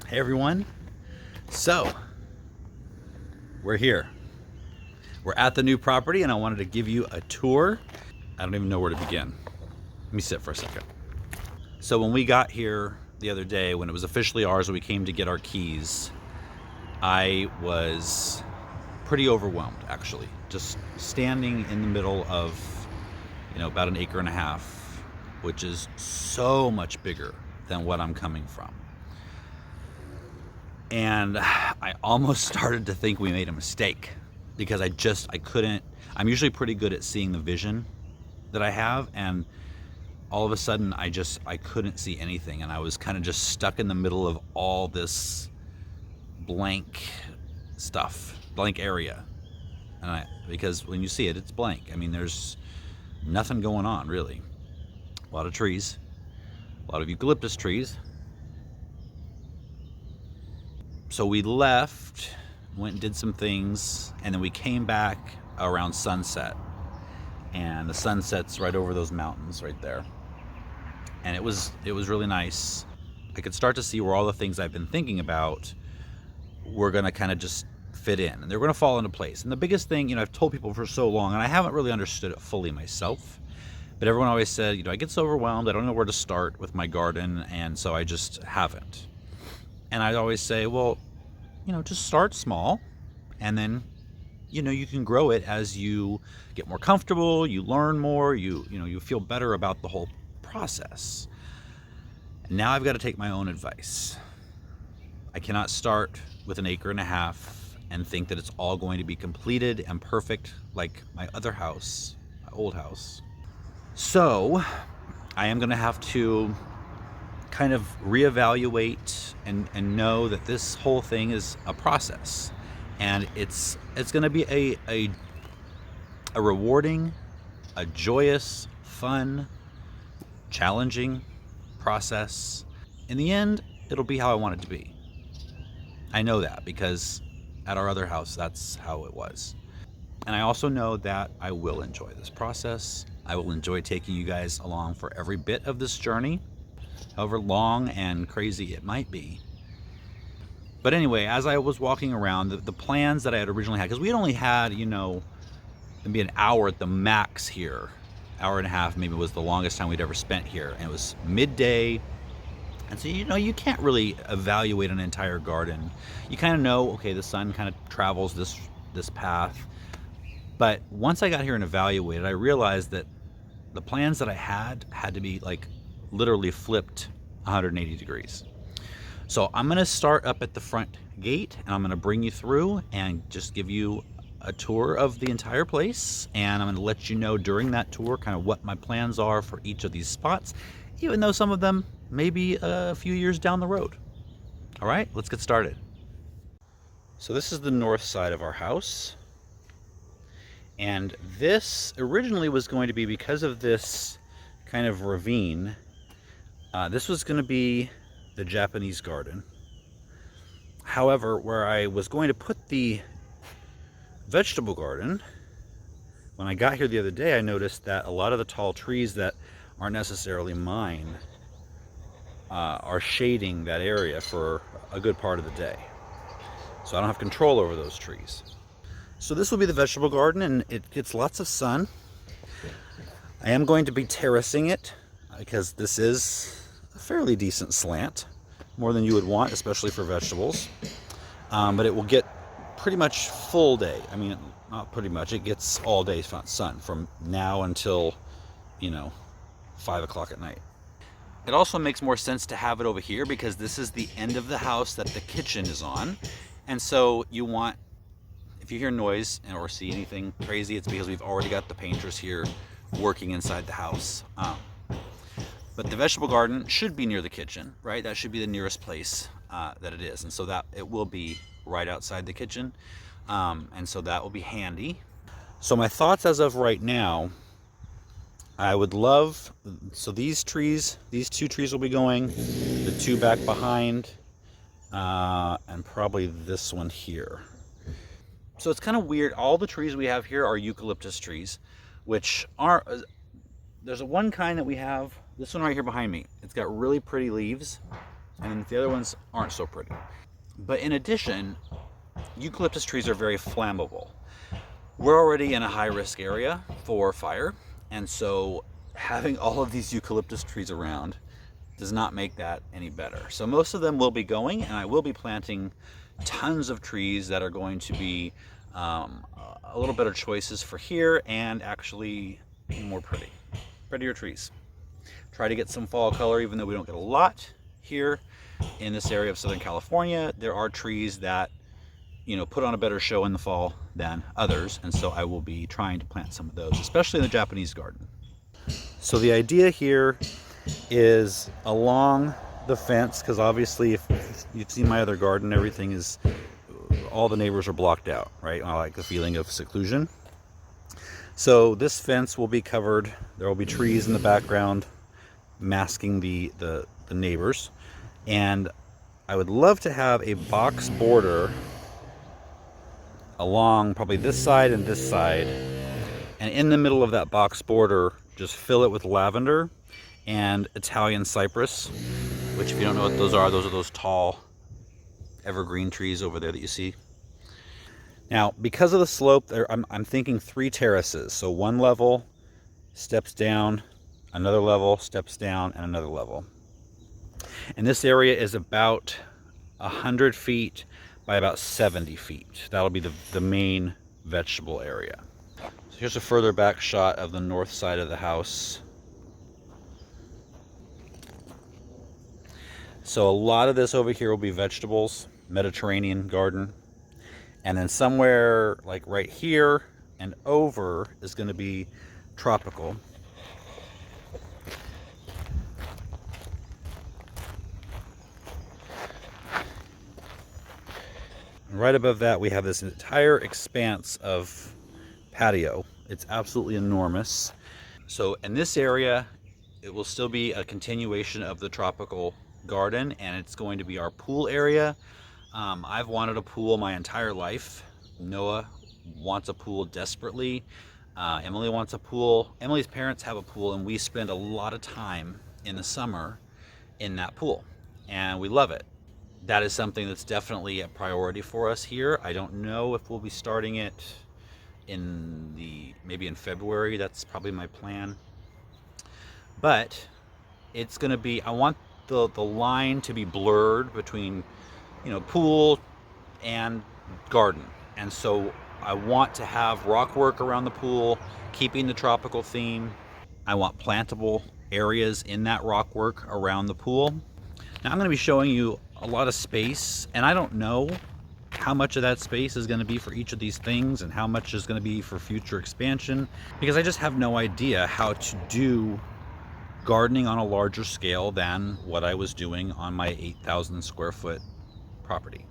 Hey everyone. So, we're here. We're at the new property and I wanted to give you a tour. I don't even know where to begin. Let me sit for a second. So when we got here the other day, when it was officially ours, when we came to get our keys, I was pretty overwhelmed actually. Just standing in the middle of, about an acre and a half, which is so much bigger than what I'm coming from. And I almost started to think we made a mistake because I couldn't. I'm usually pretty good at seeing the vision that I have, and all of a sudden I couldn't see anything, and I was kind of just stuck in the middle of all this blank stuff, blank area. And because when you see it, it's blank. I mean, there's nothing going on really. A lot of trees, a lot of eucalyptus trees. So we left, went and did some things, and then we came back around sunset. And the sunset's right over those mountains right there. And it was really nice. I could start to see where all the things I've been thinking about were going to kind of just fit in, and they're going to fall into place. And the biggest thing, I've told people for so long, and I haven't really understood it fully myself, but everyone always said, I get so overwhelmed, I don't know where to start with my garden, and so I just haven't. And I always say, well, just start small, and then, you can grow it as you get more comfortable, you learn more, you feel better about the whole process. And now I've got to take my own advice. I cannot start with an acre and a half and think that it's all going to be completed and perfect like my other house, my old house. So I am going to have to kind of reevaluate and know that this whole thing is a process, and it's going to be a rewarding, a joyous, fun, challenging process. In the end, it'll be how I want it to be. I know that because at our other house, that's how it was. And I also know that I will enjoy this process. I will enjoy taking you guys along for every bit of this journey, however long and crazy it might be. But anyway, as I was walking around, the plans that I had originally had, because we had only had, maybe an hour at the max here. Hour and a half maybe was the longest time we'd ever spent here. And it was midday. And so, you can't really evaluate an entire garden. You kind of know, okay, the sun kind of travels this path. But once I got here and evaluated, I realized that the plans that I had to be like literally flipped 180 degrees. So I'm going to start up at the front gate, and I'm going to bring you through and just give you a tour of the entire place. And I'm going to let you know during that tour kind of what my plans are for each of these spots, even though some of them may be a few years down the road. All right, let's get started. So this is the north side of our house. And this originally was going to be, because of this kind of ravine, this was going to be the Japanese garden. However, where I was going to put the vegetable garden, when I got here the other day, I noticed that a lot of the tall trees that aren't necessarily mine are shading that area for a good part of the day. So I don't have control over those trees. So this will be the vegetable garden, and it gets lots of sun. I am going to be terracing it because this is a fairly decent slant, more than you would want, especially for vegetables. But it will get pretty much full day. I mean, not pretty much, it gets all day sun from now until 5 o'clock at night. It also makes more sense to have it over here because this is the end of the house that the kitchen is on. And so you want, if you hear noise or see anything crazy, it's because we've already got the painters here working inside the house. But the vegetable garden should be near the kitchen, right? That should be the nearest place that it is. And so that it will be right outside the kitchen. And so that will be handy. So my thoughts as of right now, I would love, so these two trees will be going, the two back behind, and probably this one here. So it's kind of weird. All the trees we have here are eucalyptus trees, which are, there's one kind that we have, this one right here behind me. It's got really pretty leaves, and then the other ones aren't so pretty. But in addition, eucalyptus trees are very flammable. We're already in a high-risk area for fire, and so having all of these eucalyptus trees around does not make that any better. So most of them will be going, and I will be planting tons of trees that are going to be a little better choices for here, and actually more prettier trees. Try to get some fall color, even though we don't get a lot here in this area of Southern California. There are trees that, you know, put on a better show in the fall than others, and so I will be trying to plant some of those, especially in the Japanese garden. So the idea here is along the fence, because obviously if you've seen my other garden, everything is, all the neighbors are blocked out, right? I like the feeling of seclusion. So this fence will be covered. There will be trees in the background masking the neighbors, and I would love to have a box border along probably this side and this side, and in the middle of that box border just fill it with lavender and Italian cypress, which, if you don't know what those are those tall evergreen trees over there that you see. Now, because of the slope there, I'm thinking 3 terraces. So one level steps down, another level steps down, and another level. And this area is about 100 feet by about 70 feet. That'll be the main vegetable area. So here's a further back shot of the north side of the house. So a lot of this over here will be vegetables, Mediterranean garden. And then somewhere like right here and over is going to be tropical. And right above that we have this entire expanse of patio. It's absolutely enormous. So in this area, it will still be a continuation of the tropical garden, and it's going to be our pool area. I've wanted a pool my entire life. Noah wants a pool desperately. Emily wants a pool. Emily's parents have a pool, and we spend a lot of time in the summer in that pool, and we love it. That is something that's definitely a priority for us here. I don't know if we'll be starting it maybe in February. That's probably my plan. But it's going to be, I want the line to be blurred between, you know, pool and garden. And so I want to have rock work around the pool, keeping the tropical theme. I want plantable areas in that rock work around the pool. Now I'm going to be showing you a lot of space, and I don't know how much of that space is going to be for each of these things and how much is going to be for future expansion, because I just have no idea how to do gardening on a larger scale than what I was doing on my 8,000 square foot property.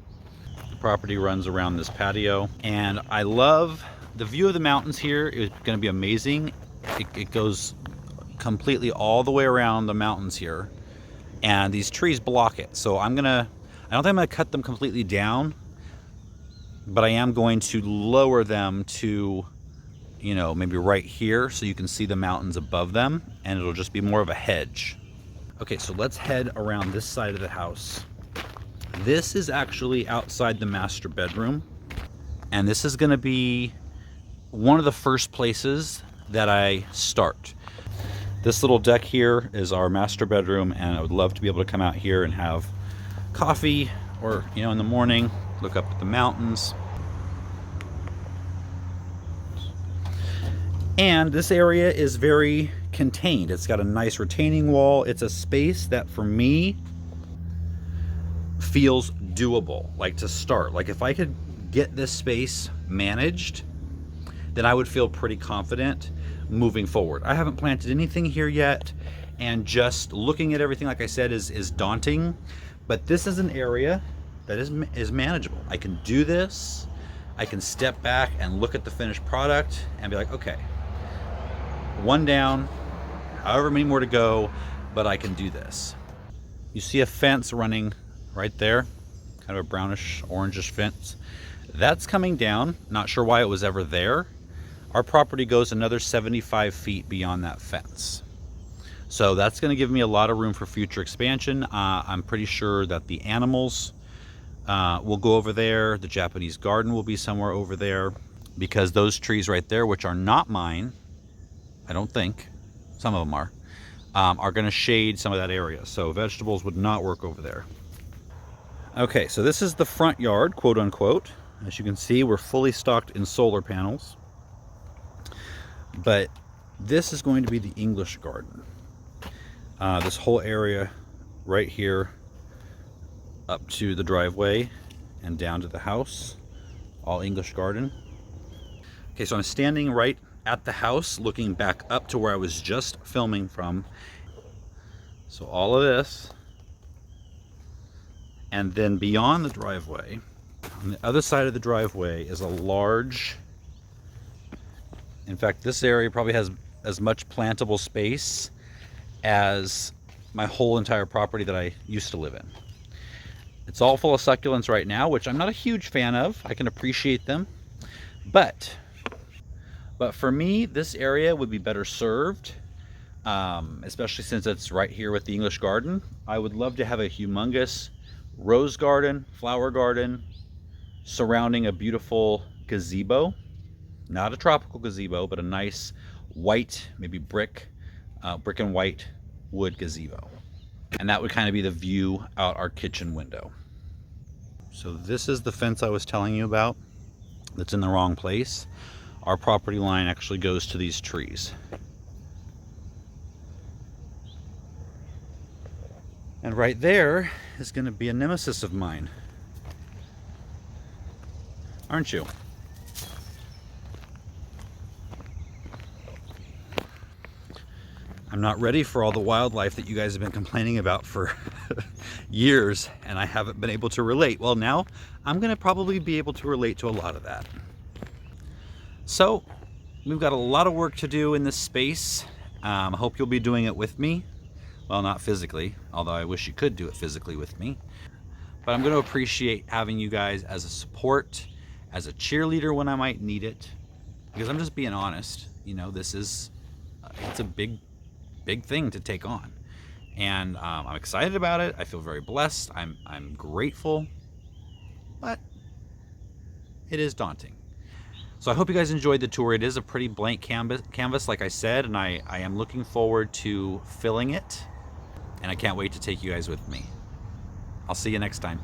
The property runs around this patio, and I love the view of the mountains here. It's going to be amazing. It goes completely all the way around the mountains here, and these trees block it. So I don't think I'm gonna cut them completely down, but I am going to lower them to, you know, maybe right here so you can see the mountains above them, and it'll just be more of a hedge. Okay, so let's head around this side of the house. This is actually outside the master bedroom, and this is going to be one of the first places that I start. This little deck here is our master bedroom, and I would love to be able to come out here and have coffee, or, you know, in the morning, look up at the mountains. And this area is very contained. It's got a nice retaining wall. It's a space that for me feels doable, like to start. Like if I could get this space managed, then I would feel pretty confident moving forward. I haven't planted anything here yet, and just looking at everything, like I said, is daunting. But this is an area that is manageable. I can do this. I can step back and look at the finished product and be like, okay, one down, however many more to go, but I can do this. You see a fence running right there, kind of a brownish orangish fence. That's coming down. Not sure why it was ever there. Our property goes another 75 feet beyond that fence. So that's going to give me a lot of room for future expansion. I'm pretty sure that the animals will go over there. The Japanese garden will be somewhere over there, because those trees right there, which are not mine, I don't think, some of them are going to shade some of that area. So vegetables would not work over there. Okay, so this is the front yard, quote unquote. As you can see, we're fully stocked in solar panels. But this is going to be the English garden. This whole area right here up to the driveway and down to the house, all English garden. Okay, so I'm standing right at the house looking back up to where I was just filming from. So all of this, and then beyond the driveway, on the other side of the driveway is a large, in fact this area probably has as much plantable space as my whole entire property that I used to live in. It's all full of succulents right now, which I'm not a huge fan of. I can appreciate them, but for me, this area would be better served, especially since it's right here with the English garden. I would love to have a humongous rose garden, flower garden, surrounding a beautiful gazebo. Not a tropical gazebo, but a nice white, maybe brick and white wood gazebo. And that would kind of be the view out our kitchen window. So this is the fence I was telling you about that's in the wrong place. Our property line actually goes to these trees. And right there is going to be a nemesis of mine. Aren't you? I'm not ready for all the wildlife that you guys have been complaining about for years, and I haven't been able to relate. Well, now I'm going to probably be able to relate to a lot of that. So we've got a lot of work to do in this space. I hope you'll be doing it with me. Well, not physically, although I wish you could do it physically with me. But I'm going to appreciate having you guys as a support, as a cheerleader when I might need it. Because I'm just being honest. You know, this is, it's a big thing to take on. And I'm excited about it. I feel very blessed. I'm grateful. But it is daunting. So I hope you guys enjoyed the tour. It is a pretty blank canvas, like I said, and I am looking forward to filling it. And I can't wait to take you guys with me. I'll see you next time.